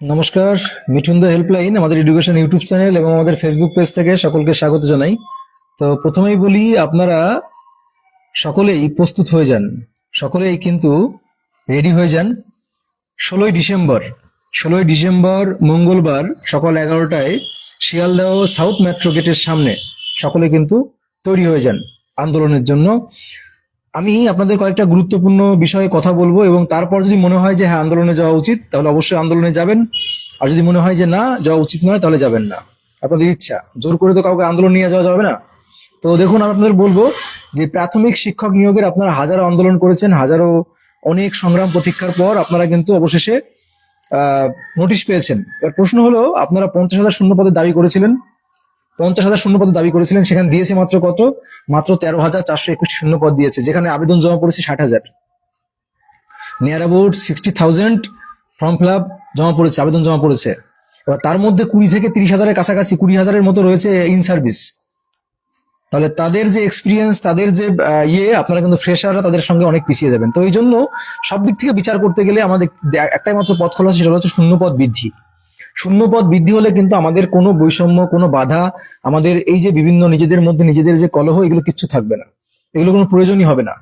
নমস্কার। মিঠুন দা হেল্পলাইন আমাদের education YouTube channel এবং আমাদের ফেসবুক পেজ থেকে সকলকে স্বাগত জানাই। তো প্রথমেই বলি, আপনারা সকলেই প্রস্তুত হয়ে যান, সকলেই কিন্তু রেডি হয়ে যান। 16ই ডিসেম্বর 16ই ডিসেম্বর মঙ্গলবার সকাল 11টায় শিয়ালদহ সাউথ মেট্রো গেটের সামনে সকলে কিন্তু তৈরি হয়ে যান আন্দোলনের জন্য। আমি আপনাদের কয়েকটা গুরুত্বপূর্ণ বিষয়ে কথা বলবো এবং তারপর যদি মনে হয় যে হ্যাঁ আন্দোলনে যাওয়া উচিত তাহলে অবশ্যই আন্দোলনে যাবেন, আর যদি মনে হয় যে না যাওয়া উচিত নয় তাহলে যাবেন না। আপনাদের ইচ্ছা, জোর করে তো কাউকে আন্দোলন নিয়ে যাওয়া যাবে না। তো দেখুন, আমি আপনাদের বলবো যে প্রাথমিক শিক্ষক নিয়োগের আপনারা হাজারো আন্দোলন করেছেন, হাজারো অনেক সংগ্রাম প্রতীক্ষার পর আপনারা কিন্তু অবশেষে নোটিশ পেয়েছেন। এবার প্রশ্ন হলো, আপনারা 50,000 শূন্য পদের দাবি করেছিলেন, 50,000 শূন্য পদ দাবি করেছিলেন, সেখানে দিয়েছে মাত্র কত? মাত্র 13,421 শূন্য পদ দিয়েছে, যেখানে আবেদন জমা পড়েছে 60,000। Near about 60,000 form fill up জমা পড়েছে, আবেদন জমা পড়েছে। এবার তার মধ্যে 20 থেকে 30,000-এর কাছাকাছি, 20,000-এর মতো রয়েছে ইন সার্ভিস। তাহলে তাদের যে এক্সপিরিয়েন্স, তাদের যে আপনারা কিন্তু ফ্রেশাররা তাদের সঙ্গে অনেক পিছিয়ে যাবেন। তো এই জন্য সব দিক থেকে বিচার করতে গেলে আমাদের একটাই মাত্র পথ খোলা আছে, সেটা হচ্ছে শূন্য পদ বৃদ্ধি। শূন্য পদ বৃদ্ধি হলে কিন্তু আমাদের কোনো বৈষম্য, কোনো বাধা, আমাদের এই যে বিভিন্ন নিজেদের মধ্যে নিজেদের যে কলহ, এগুলো কিচ্ছু থাকবে না, এগুলো কোনো প্রয়োজনই হবে না।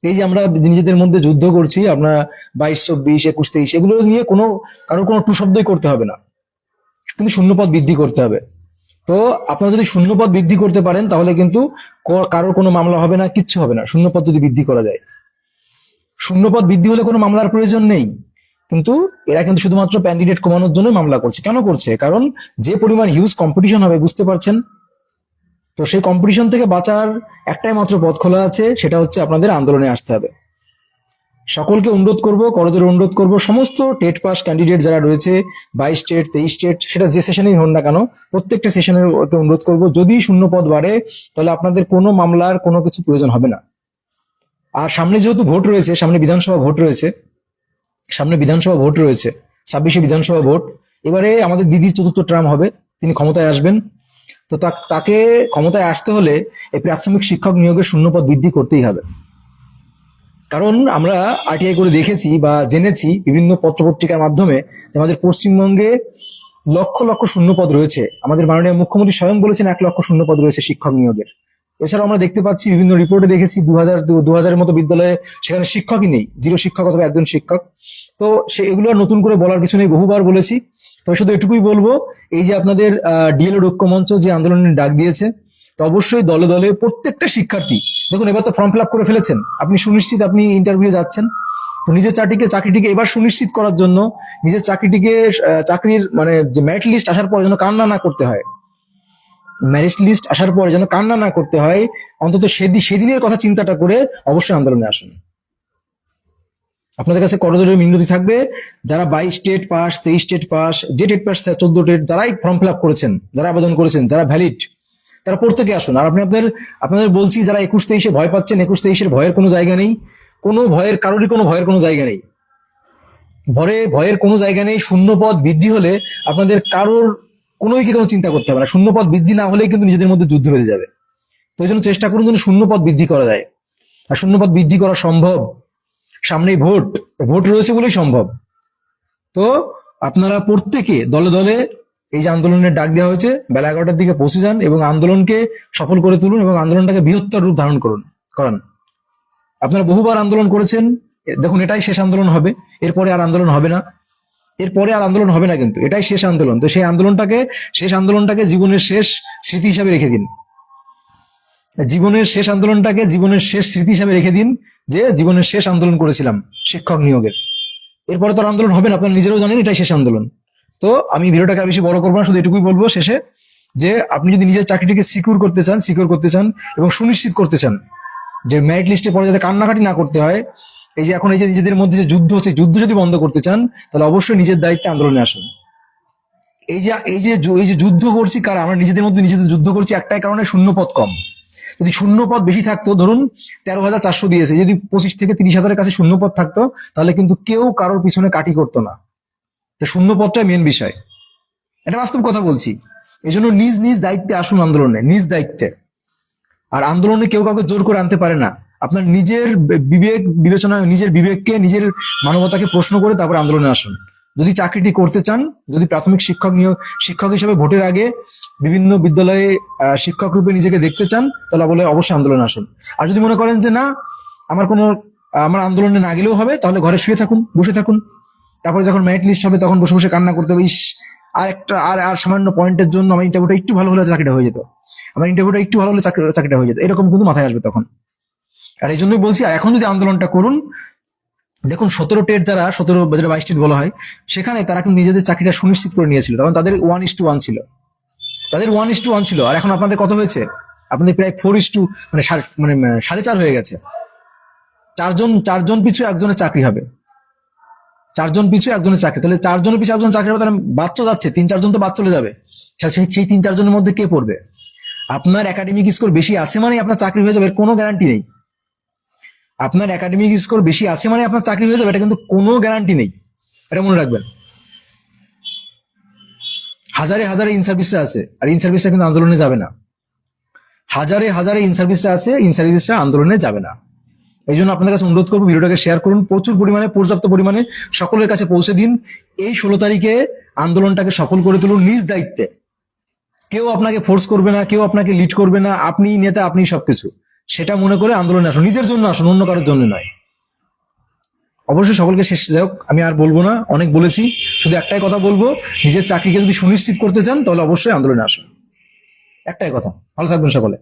এই যে আমরা নিজেদের মধ্যে যুদ্ধ করছি, আমরা 22, 24, 21, 23, এগুলো নিয়ে কারোর কোনো টু শব্দই করতে হবে না, কিন্তু শূন্যপদ বৃদ্ধি করতে হবে। তো আপনারা যদি শূন্যপদ বৃদ্ধি করতে পারেন তাহলে কিন্তু কারোর কোনো মামলা হবে না, কিচ্ছু হবে না, শূন্যপদ যদি বৃদ্ধি করা যায়। শূন্যপদ বৃদ্ধি হলে কোনো মামলার প্রয়োজন নেই, কিন্তু এরা কিন্তু শুধুমাত্র ক্যান্ডিডেট কমানোর জন্য মামলা করছে। কেন করছে? কারণ যে পরিমাণ হিউজ কম্পিটিশন হবে, বুঝতে পারছেন তো, সেই কম্পিটিশন থেকে বাঁচার একটাই মাত্র পথ খোলা আছে, সেটা হচ্ছে আপনাদের আন্দোলনে আসতে হবে। সকলকে অনুরোধ করব, করজোড়ে অনুরোধ করব, সমস্ত টেট পাস ক্যান্ডিডেট যারা রয়েছে, 22 স্টেট, 23 স্টেট, সেটা যে সেশনেই হন না কেন, প্রত্যেকটা সেশনের অনুরোধ করব, যদি শূন্য পদ বাড়ে তাহলে আপনাদের কোনো মামলার কোনো কিছু প্রয়োজন হবে না। আর সামনে যেহেতু ভোট রয়েছে, সামনে বিধানসভা ভোট রয়েছে, 26শে বিধানসভা ভোট। এবারে আমাদের দিদির 4র্থ টার্ম হবে, তিনি ক্ষমতায় আসবেন। তো তাকে ক্ষমতায় আসতে হলে এই প্রাথমিক শিক্ষক নিয়োগের শূন্যপদ বৃদ্ধি করতেই হবে। কারণ আমরা আরটিআই করে দেখেছি বা জেনেছি বিভিন্ন পত্রপত্রিকার মাধ্যমে যে আমাদের পশ্চিমবঙ্গে লক্ষ লক্ষ শূন্যপদ রয়েছে। আমাদের মাননীয় মুখ্যমন্ত্রী স্বয়ং বলেছেন 1,00,000 শূন্যপদ রয়েছে শিক্ষক নিয়োগের। এছাড়াও আমরা দেখতে পাচ্ছি, বিভিন্ন রিপোর্টে দেখেছি 2,000-এর মতো বিদ্যালয়ে সেখানে শিক্ষকই নেই, জিরো শিক্ষক অথবা একজন শিক্ষক। তো এগুলো নতুন করে বলার কিছু নেই, বহুবার বলেছি। তবে শুধু এটুকুই বলবো, এই যে আপনাদের ডিএলএড ঐক্যমঞ্চ যে আন্দোলনের ডাক দিয়েছে, তো অবশ্যই দলে দলে প্রত্যেকটা শিক্ষার্থী, দেখুন এবার তো ফর্ম ফিল আপ করে ফেলেছেন, আপনি সুনিশ্চিত আপনি ইন্টারভিউ যাচ্ছেন। তো নিজের চাকরিটিকে এবার সুনিশ্চিত করার জন্য, নিজের চাকরির মানে যে মেরিট লিস্ট আসার পর যেন কান্না না করতে হয়, অন্তত সেদিনের কথা চিন্তাটা করে অবশ্যই আন্দোলনে আসুন। আপনাদের কাছে করজোড়ে মিনতি থাকবে, যারা 22 স্টেট পাস, 23 স্টেট পাস, যে টেট পাস, 14 টেট, যারাই ফর্ম ফিল আপ করেছেন, যারা আবেদন করেছেন, যারা ভ্যালিড, তারা প্রত্যেকে আসুন। আর আপনাদের বলছি, যারা 21-23-এ ভয় পাচ্ছেন, 21-23-এর ভয়ের কোনো জায়গা নেই, কারোরই কোনো ভয়ের কোনো জায়গা নেই, ভয়ের কোনো জায়গা নেই। শূন্য পদ বৃদ্ধি হলে আপনাদের কারোর কোনো চিন্তা করতে হবে না। শূন্য পদ বৃদ্ধি না হলেই কিন্তু নিজেদের মধ্যে যুদ্ধ বেড়ে যাবে। তো এই জন্য চেষ্টা করুন যেন শূন্য পদ বৃদ্ধি করা যায়, আর শূন্য পদ বৃদ্ধি করা সম্ভব। সামনেই ভোট রয়েছে বলেই সম্ভব। তো আপনারা প্রত্যেকে দলে দলে এই যে আন্দোলনের ডাক দেওয়া হয়েছে, বেলা 11টার দিকে পৌঁছে যান এবং আন্দোলনকে সফল করে তুলুন এবং আন্দোলনটাকে বৃহত্তর রূপ ধারণ করান। আপনারা বহুবার আন্দোলন করেছেন, দেখুন এটাই শেষ আন্দোলন হবে, এরপরে আর আন্দোলন হবে না, কিন্তু এটাই শেষ আন্দোলন। তো সেই আন্দোলনটাকে জীবনের শেষ স্মৃতি হিসাবে রেখে দিন, যে জীবনের শেষ আন্দোলন করেছিলাম শিক্ষক নিয়োগের। এরপরে তো আন্দোলন হবে না, আপনারা নিজেরাও জানেন এটাই শেষ আন্দোলন। তো আমি ভিডিওটাকে আর বেশি বড় করবো না, শুধু এটুকুই বলবো শেষে, যে আপনি যদি নিজের চাকরিটিকে সিকিউর করতে চান এবং সুনিশ্চিত করতে চান যে মেরিট লিস্টে পরে যাতে কান্নাকাটি না করতে হয়, এই যে এখন এই যে নিজেদের মধ্যে যে যুদ্ধ হচ্ছে, যুদ্ধ যদি বন্ধ করতে চান, তাহলে অবশ্যই নিজের দায়িত্বে আন্দোলনে আসুন। এই যে যুদ্ধ করছি, কারণ আমরা নিজেদের মধ্যে নিজেদের যুদ্ধ করছি একটাই কারণে, শূন্য পদ কম। যদি শূন্য পদ বেশি থাকতো, ধরুন 13,400 দিয়েছে, যদি 25 থেকে 30,000-এর কাছে শূন্য পদ থাকতো, তাহলে কিন্তু কেউ কারোর পিছনে কাটি করতো না। তো শূন্য পদটাই মেন বিষয়, এটা বাস্তব কথা বলছি। এই জন্য নিজ নিজ দায়িত্বে আসুন আন্দোলনে, নিজ দায়িত্বে। আর আন্দোলনে কেউ কাউকে জোর করে আনতে পারে না। আপনার নিজের বিবেক বিবেচনা, নিজের বিবেককে, নিজের মানবতাকে প্রশ্ন করে তারপর আন্দোলনে আসুন। যদি চাকরিটি করতে চান, যদি প্রাথমিক শিক্ষক হিসেবে ভোটের আগে বিভিন্ন বিদ্যালয়ে শিক্ষক রূপে নিজেকে দেখতে চান, তাহলে বলে অবশ্যই আন্দোলনে আসুন। আর যদি মনে করেন যে না, আমার আন্দোলনে না গেলেও হবে, তাহলে ঘরে শুয়ে থাকুন, বসে থাকুন। তারপরে যখন মেরিট লিস্ট হবে তখন বসে বসে কান্না করতে হবে, ইস আর একটা আর সামান্য পয়েন্টের জন্য আমার ইন্টারভিউটা একটু ভালো হলে চাকরিটা হয়ে যেত, চাকরিটা হয়ে যেত, এরকম কিন্তু মাথায় আসবে তখন। আর এই জন্যই বলছি, আর এখন যদি আন্দোলনটা করুন, দেখুন 17 টেট যারা 22 টেট বলা হয়, সেখানে তারা কিন্তু নিজেদের চাকরিটা সুনিশ্চিত করে নিয়েছিল, তখন তাদের 1:1 ছিল, আর এখন আপনাদের কত হয়েছে? আপনাদের প্রায় 4:, মানে 4.5 হয়ে গেছে। চারজন পিছু একজনের চাকরি হবে, তাহলে 4 জনের পিছু একজন চাকরি হবে, তাহলে বাদ তো যাচ্ছে, 3-4 জন তো বাদ চলে যাবে। সেই 3-4 জনের মধ্যে কে পড়বে? আপনার একাডেমিক স্কোর বেশি আছে মানে আপনার চাকরি হয়ে যাবে, এর কোনো গ্যারান্টি নেই। আপনার একাডেমিক স্কোর বেশি আছে মানে আপনার চাকরি হয়ে যাবে, এটা কিন্তু কোনো গ্যারান্টি নেই, এটা মনে রাখবেন। হাজারে ইন সার্ভিসটা আছে, আর ইন সার্ভিসটা কিন্তু আন্দোলনে যাবে না। হাজারে ইন সার্ভিসটা আছে, ইন সার্ভিসটা আন্দোলনে যাবে না। এই জন্য আপনাদের কাছে অনুরোধ করবো, ভিডিওটাকে শেয়ার করুন, পর্যাপ্ত পরিমাণে সকলের কাছে পৌঁছে দিন। এই 16 তারিখে আন্দোলনটাকে সফল করে তুলুন নিজ দায়িত্বে। কেউ আপনাকে ফোর্স করবে না, কেউ আপনাকে লিড করবে না, আপনি নেতা, আপনি সবকিছু, সেটা মনে করে আন্দোলনে আসুন, নিজের জন্য আসুন, অন্য কারোর জন্য নয়। অবশ্যই সকলকে শেষ, যাই হোক আমি আর বলবো না, অনেক বলেছি, শুধু একটাই কথা বলবো, নিজের চাকরিকে যদি সুনিশ্চিত করতে চান তাহলে অবশ্যই আন্দোলনে আসুন, একটাই কথা। ভালো থাকবেন সকলে।